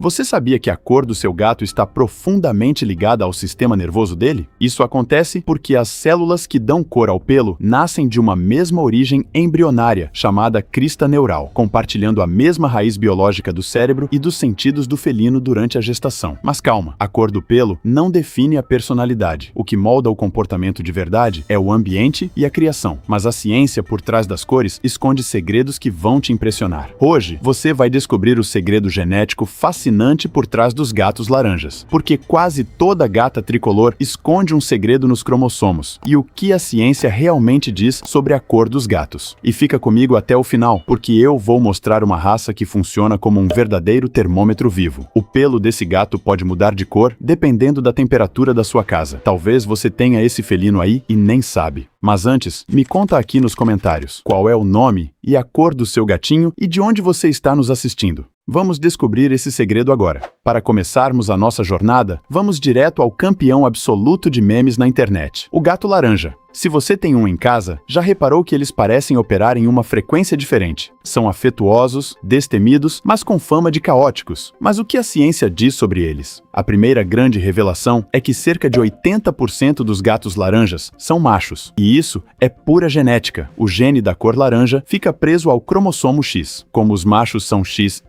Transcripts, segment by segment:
Você sabia que a cor do seu gato está profundamente ligada ao sistema nervoso dele? Isso acontece porque as células que dão cor ao pelo nascem de uma mesma origem embrionária, chamada crista neural, compartilhando a mesma raiz biológica do cérebro e dos sentidos do felino durante a gestação. Mas calma, a cor do pelo não define a personalidade. O que molda o comportamento de verdade é o ambiente e a criação. Mas a ciência por trás das cores esconde segredos que vão te impressionar. Hoje, você vai descobrir o segredo genético fascinante por trás dos gatos laranjas. Porque quase toda gata tricolor esconde um segredo nos cromossomos. E o que a ciência realmente diz sobre a cor dos gatos. E fica comigo até o final, porque eu vou mostrar uma raça que funciona como um verdadeiro termômetro vivo. O pelo desse gato pode mudar de cor dependendo da temperatura da sua casa. Talvez você tenha esse felino aí e nem sabe. Mas antes, me conta aqui nos comentários qual é o nome e a cor do seu gatinho e de onde você está nos assistindo. Vamos descobrir esse segredo agora. Para começarmos a nossa jornada, vamos direto ao campeão absoluto de memes na internet, o gato laranja. Se você tem um em casa, já reparou que eles parecem operar em uma frequência diferente. São afetuosos, destemidos, mas com fama de caóticos. Mas o que a ciência diz sobre eles? A primeira grande revelação é que cerca de 80% dos gatos laranjas são machos. E isso é pura genética. O gene da cor laranja fica preso ao cromossomo X. Como os machos são XY,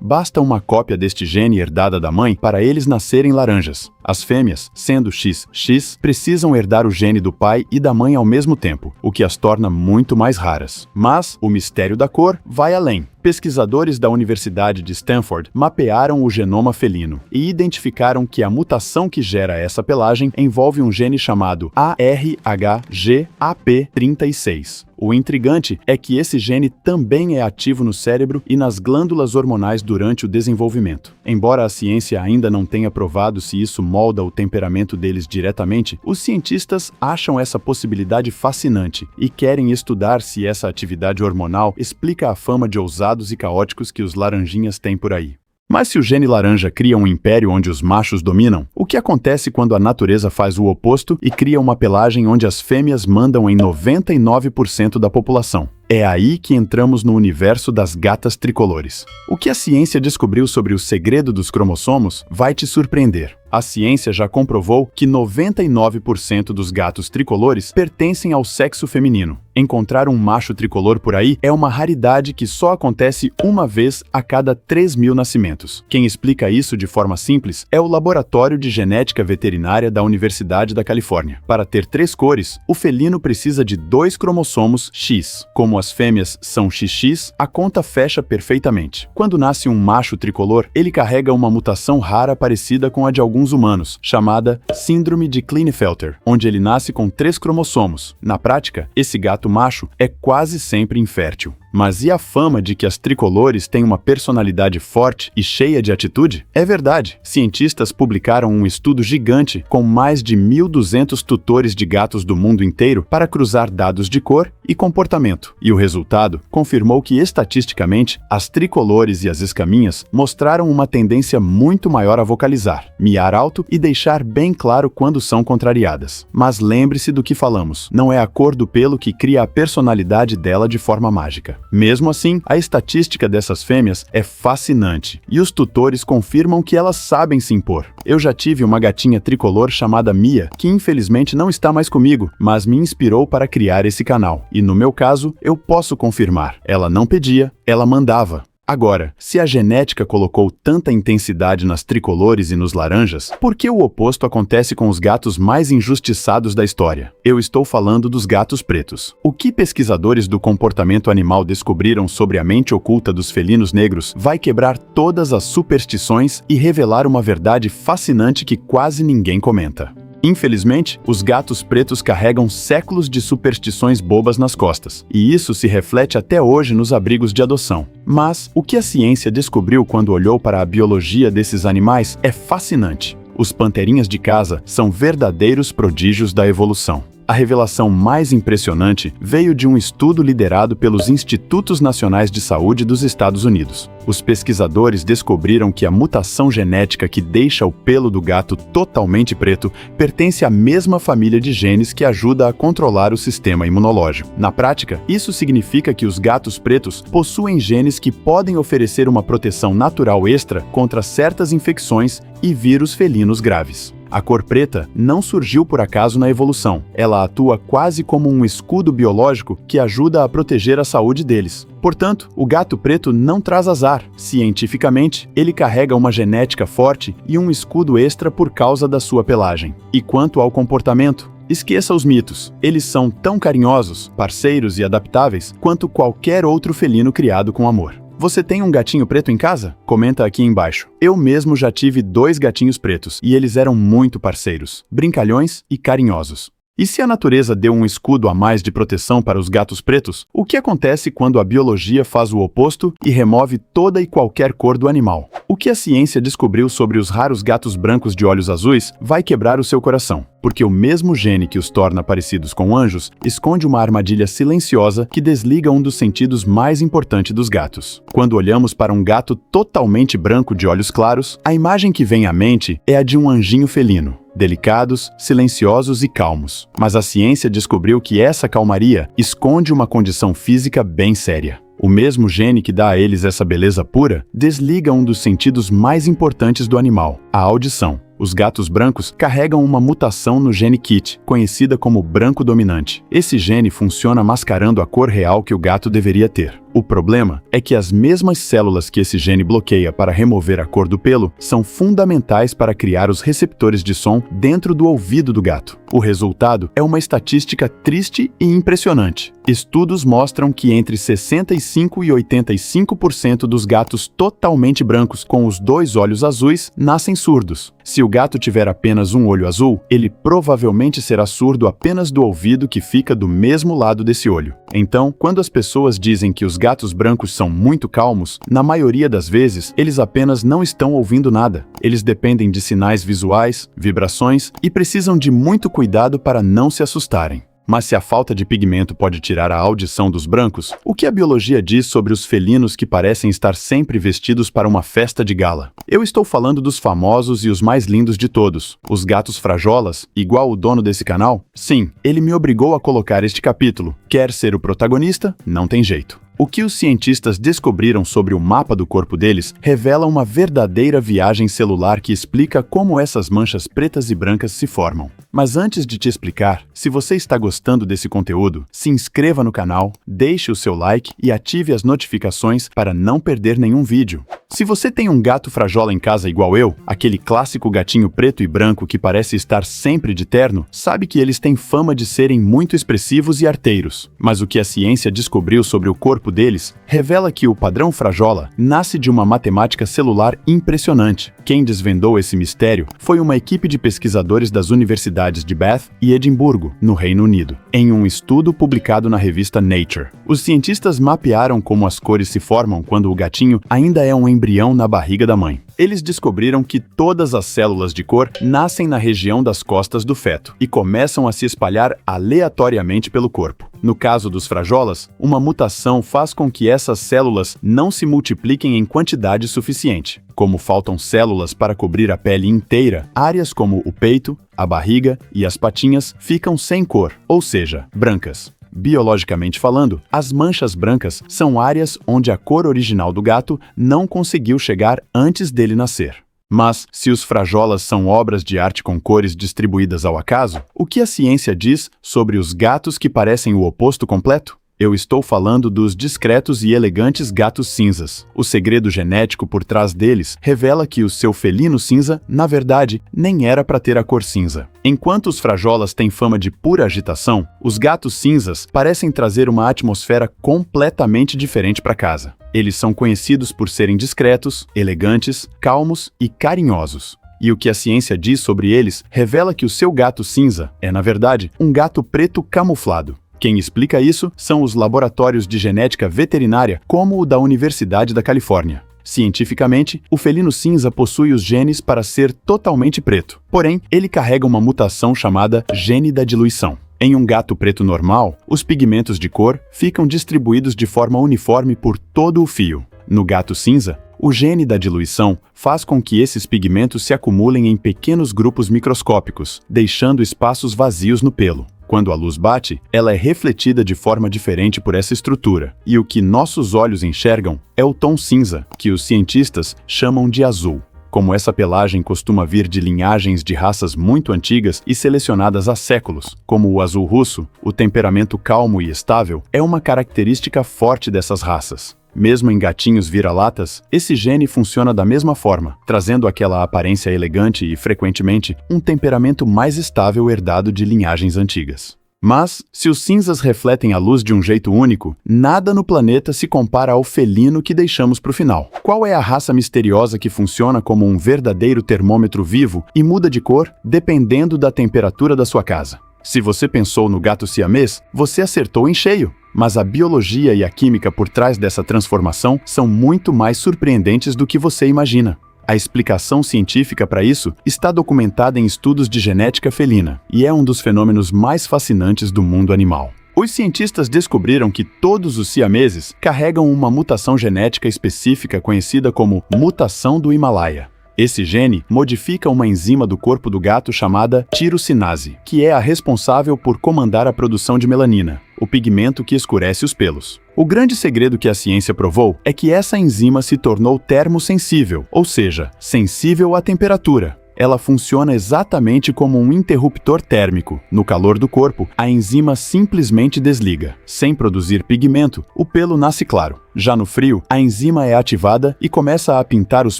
basta uma cópia deste gene herdada da mãe para eles nascerem laranjas. As fêmeas, sendo XX, precisam herdar o gene do pai e da mãe ao mesmo tempo, o que as torna muito mais raras. Mas o mistério da cor vai além. Pesquisadores da Universidade de Stanford mapearam o genoma felino e identificaram que a mutação que gera essa pelagem envolve um gene chamado ARHGAP36. O intrigante é que esse gene também é ativo no cérebro e nas glândulas hormonais durante o desenvolvimento. Embora a ciência ainda não tenha provado se isso molda o temperamento deles diretamente, os cientistas acham essa possibilidade fascinante e querem estudar se essa atividade hormonal explica a fama de ousados e caóticos que os laranjinhas têm por aí. Mas se o gene laranja cria um império onde os machos dominam, o que acontece quando a natureza faz o oposto e cria uma pelagem onde as fêmeas mandam em 99% da população? É aí que entramos no universo das gatas tricolores. O que a ciência descobriu sobre o segredo dos cromossomos vai te surpreender. A ciência já comprovou que 99% dos gatos tricolores pertencem ao sexo feminino. Encontrar um macho tricolor por aí é uma raridade que só acontece uma vez a cada 3.000 nascimentos. Quem explica isso de forma simples é o Laboratório de Genética Veterinária da Universidade da Califórnia. Para ter 3 cores, o felino precisa de 2 cromossomos X. Como as fêmeas são XX, a conta fecha perfeitamente. Quando nasce um macho tricolor, ele carrega uma mutação rara parecida com a de alguns humanos, chamada Síndrome de Klinefelter, onde ele nasce com 3 cromossomos. Na prática, esse gato macho é quase sempre infértil. Mas e a fama de que as tricolores têm uma personalidade forte e cheia de atitude? É verdade. Cientistas publicaram um estudo gigante com mais de 1.200 tutores de gatos do mundo inteiro para cruzar dados de cor e comportamento. E o resultado confirmou que, estatisticamente, as tricolores e as escaminhas mostraram uma tendência muito maior a vocalizar, miar alto e deixar bem claro quando são contrariadas. Mas lembre-se do que falamos. Não é a cor do pelo que cria a personalidade dela de forma mágica. Mesmo assim, a estatística dessas fêmeas é fascinante, e os tutores confirmam que elas sabem se impor. Eu já tive uma gatinha tricolor chamada Mia, que infelizmente não está mais comigo, mas me inspirou para criar esse canal. E no meu caso, eu posso confirmar. Ela não pedia, ela mandava. Agora, se a genética colocou tanta intensidade nas tricolores e nos laranjas, por que o oposto acontece com os gatos mais injustiçados da história? Eu estou falando dos gatos pretos. O que pesquisadores do comportamento animal descobriram sobre a mente oculta dos felinos negros vai quebrar todas as superstições e revelar uma verdade fascinante que quase ninguém comenta. Infelizmente, os gatos pretos carregam séculos de superstições bobas nas costas, e isso se reflete até hoje nos abrigos de adoção. Mas o que a ciência descobriu quando olhou para a biologia desses animais é fascinante. Os panterinhas de casa são verdadeiros prodígios da evolução. A revelação mais impressionante veio de um estudo liderado pelos Institutos Nacionais de Saúde dos Estados Unidos. Os pesquisadores descobriram que a mutação genética que deixa o pelo do gato totalmente preto pertence à mesma família de genes que ajuda a controlar o sistema imunológico. Na prática, isso significa que os gatos pretos possuem genes que podem oferecer uma proteção natural extra contra certas infecções e vírus felinos graves. A cor preta não surgiu por acaso na evolução. Ela atua quase como um escudo biológico que ajuda a proteger a saúde deles. Portanto, o gato preto não traz azar. Cientificamente, ele carrega uma genética forte e um escudo extra por causa da sua pelagem. E quanto ao comportamento? Esqueça os mitos. Eles são tão carinhosos, parceiros e adaptáveis quanto qualquer outro felino criado com amor. Você tem um gatinho preto em casa? Comenta aqui embaixo. Eu mesmo já tive 2 gatinhos pretos e eles eram muito parceiros, brincalhões e carinhosos. E se a natureza deu um escudo a mais de proteção para os gatos pretos, o que acontece quando a biologia faz o oposto e remove toda e qualquer cor do animal? O que a ciência descobriu sobre os raros gatos brancos de olhos azuis vai quebrar o seu coração, porque o mesmo gene que os torna parecidos com anjos esconde uma armadilha silenciosa que desliga um dos sentidos mais importantes dos gatos. Quando olhamos para um gato totalmente branco de olhos claros, a imagem que vem à mente é a de um anjinho felino. Delicados, silenciosos e calmos. Mas a ciência descobriu que essa calmaria esconde uma condição física bem séria. O mesmo gene que dá a eles essa beleza pura desliga um dos sentidos mais importantes do animal, a audição. Os gatos brancos carregam uma mutação no gene KIT, conhecida como branco dominante. Esse gene funciona mascarando a cor real que o gato deveria ter. O problema é que as mesmas células que esse gene bloqueia para remover a cor do pelo são fundamentais para criar os receptores de som dentro do ouvido do gato. O resultado é uma estatística triste e impressionante. Estudos mostram que entre 65% e 85% dos gatos totalmente brancos com os 2 olhos azuis nascem surdos. Se o gato tiver apenas um olho azul, ele provavelmente será surdo apenas do ouvido que fica do mesmo lado desse olho. Então, quando as pessoas dizem que os gatos brancos são muito calmos, na maioria das vezes, eles apenas não estão ouvindo nada. Eles dependem de sinais visuais, vibrações e precisam de muito cuidado para não se assustarem. Mas se a falta de pigmento pode tirar a audição dos brancos, o que a biologia diz sobre os felinos que parecem estar sempre vestidos para uma festa de gala? Eu estou falando dos famosos e os mais lindos de todos, os gatos frajolas, igual o dono desse canal? Sim, ele me obrigou a colocar este capítulo. Quer ser o protagonista? Não tem jeito. O que os cientistas descobriram sobre o mapa do corpo deles revela uma verdadeira viagem celular que explica como essas manchas pretas e brancas se formam. Mas antes de te explicar, se você está gostando desse conteúdo, se inscreva no canal, deixe o seu like e ative as notificações para não perder nenhum vídeo. Se você tem um gato frajola em casa igual eu, aquele clássico gatinho preto e branco que parece estar sempre de terno, sabe que eles têm fama de serem muito expressivos e arteiros. Mas o que a ciência descobriu sobre o corpo deles revela que o padrão frajola nasce de uma matemática celular impressionante. Quem desvendou esse mistério foi uma equipe de pesquisadores das universidades de Bath e Edimburgo, no Reino Unido, em um estudo publicado na revista Nature. Os cientistas mapearam como as cores se formam quando o gatinho ainda é um embrião na barriga da mãe. Eles descobriram que todas as células de cor nascem na região das costas do feto e começam a se espalhar aleatoriamente pelo corpo. No caso dos frajolas, uma mutação faz com que essas células não se multipliquem em quantidade suficiente. Como faltam células para cobrir a pele inteira, áreas como o peito, a barriga e as patinhas ficam sem cor, ou seja, brancas. Biologicamente falando, as manchas brancas são áreas onde a cor original do gato não conseguiu chegar antes dele nascer. Mas, se os frajolas são obras de arte com cores distribuídas ao acaso, o que a ciência diz sobre os gatos que parecem o oposto completo? Eu estou falando dos discretos e elegantes gatos cinzas. O segredo genético por trás deles revela que o seu felino cinza, na verdade, nem era para ter a cor cinza. Enquanto os frajolas têm fama de pura agitação, os gatos cinzas parecem trazer uma atmosfera completamente diferente para casa. Eles são conhecidos por serem discretos, elegantes, calmos e carinhosos. E o que a ciência diz sobre eles revela que o seu gato cinza é, na verdade, um gato preto camuflado. Quem explica isso são os laboratórios de genética veterinária, como o da Universidade da Califórnia. Cientificamente, o felino cinza possui os genes para ser totalmente preto. Porém, ele carrega uma mutação chamada gene da diluição. Em um gato preto normal, os pigmentos de cor ficam distribuídos de forma uniforme por todo o fio. No gato cinza, o gene da diluição faz com que esses pigmentos se acumulem em pequenos grupos microscópicos, deixando espaços vazios no pelo. Quando a luz bate, ela é refletida de forma diferente por essa estrutura, e o que nossos olhos enxergam é o tom cinza, que os cientistas chamam de azul. Como essa pelagem costuma vir de linhagens de raças muito antigas e selecionadas há séculos, como o azul russo, o temperamento calmo e estável é uma característica forte dessas raças. Mesmo em gatinhos vira-latas, esse gene funciona da mesma forma, trazendo aquela aparência elegante e, frequentemente, um temperamento mais estável herdado de linhagens antigas. Mas, se os cinzas refletem a luz de um jeito único, nada no planeta se compara ao felino que deixamos para o final. Qual é a raça misteriosa que funciona como um verdadeiro termômetro vivo e muda de cor dependendo da temperatura da sua casa? Se você pensou no gato siamês, você acertou em cheio. Mas a biologia e a química por trás dessa transformação são muito mais surpreendentes do que você imagina. A explicação científica para isso está documentada em estudos de genética felina e é um dos fenômenos mais fascinantes do mundo animal. Os cientistas descobriram que todos os siameses carregam uma mutação genética específica conhecida como mutação do Himalaia. Esse gene modifica uma enzima do corpo do gato chamada tirosinase, que é a responsável por comandar a produção de melanina, o pigmento que escurece os pelos. O grande segredo que a ciência provou é que essa enzima se tornou termosensível, ou seja, sensível à temperatura. Ela funciona exatamente como um interruptor térmico. No calor do corpo, a enzima simplesmente desliga. Sem produzir pigmento, o pelo nasce claro. Já no frio, a enzima é ativada e começa a pintar os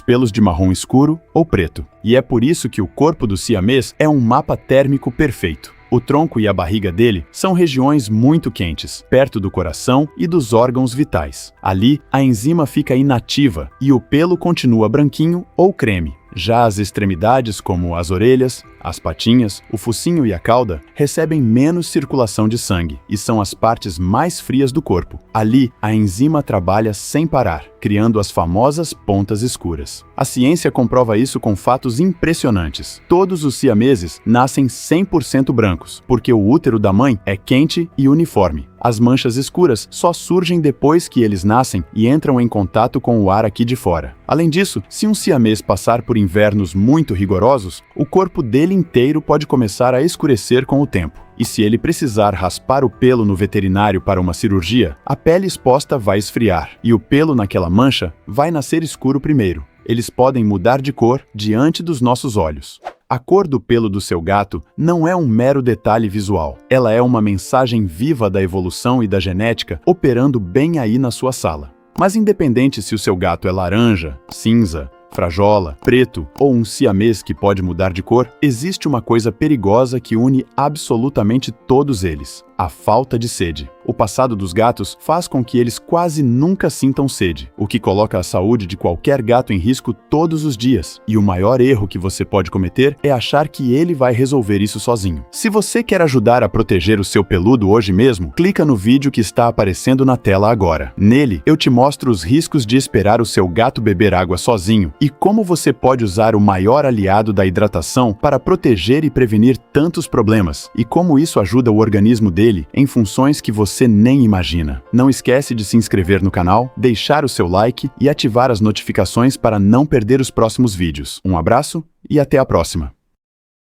pelos de marrom escuro ou preto. E é por isso que o corpo do siamês é um mapa térmico perfeito. O tronco e a barriga dele são regiões muito quentes, perto do coração e dos órgãos vitais. Ali, a enzima fica inativa e o pelo continua branquinho ou creme. Já as extremidades, como as orelhas, as patinhas, o focinho e a cauda, recebem menos circulação de sangue e são as partes mais frias do corpo. Ali, a enzima trabalha sem parar, criando as famosas pontas escuras. A ciência comprova isso com fatos impressionantes. Todos os siameses nascem 100% brancos, porque o útero da mãe é quente e uniforme. As manchas escuras só surgem depois que eles nascem e entram em contato com o ar aqui de fora. Além disso, se um siamês passar por invernos muito rigorosos, o corpo dele inteiro pode começar a escurecer com o tempo. E se ele precisar raspar o pelo no veterinário para uma cirurgia, a pele exposta vai esfriar e o pelo naquela mancha vai nascer escuro primeiro. Eles podem mudar de cor diante dos nossos olhos. A cor do pelo do seu gato não é um mero detalhe visual. Ela é uma mensagem viva da evolução e da genética operando bem aí na sua sala. Mas independente se o seu gato é laranja, cinza, frajola, preto ou um siamês que pode mudar de cor, existe uma coisa perigosa que une absolutamente todos eles: a falta de sede. O passado dos gatos faz com que eles quase nunca sintam sede, o que coloca a saúde de qualquer gato em risco todos os dias. E o maior erro que você pode cometer é achar que ele vai resolver isso sozinho. Se você quer ajudar a proteger o seu peludo hoje mesmo, clica no vídeo que está aparecendo na tela agora. Nele, eu te mostro os riscos de esperar o seu gato beber água sozinho e como você pode usar o maior aliado da hidratação para proteger e prevenir tantos problemas, e como isso ajuda o organismo dele em funções que você nem imagina. Não esquece de se inscrever no canal, deixar o seu like e ativar as notificações para não perder os próximos vídeos. Um abraço e até a próxima!